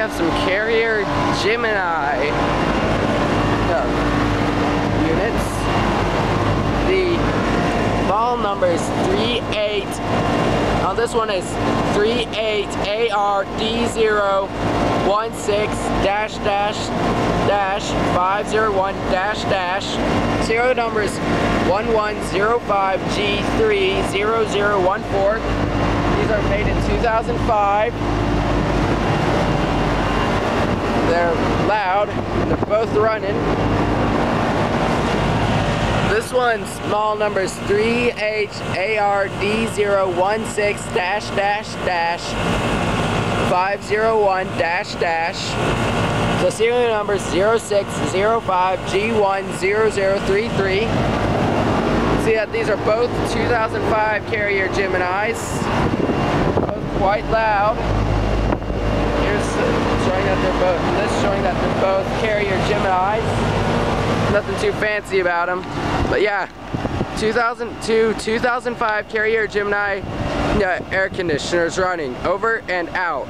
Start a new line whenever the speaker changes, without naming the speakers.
have some Carrier Gemini units. The model number is 38. This one is 38ARD016-501-. Serial number is 1105G30014. These are made in 2005. They're loud, and they're both running. This one's small number is 38ARD016-501-. The serial number is 0605G10033. See that these are both 2005 Carrier Geminis. Both quite loud. Here's showing that they're both. This showing that they're both Carrier Geminis. Nothing too fancy about them, but yeah, 2005 Carrier Gemini air conditioners running. Over and out.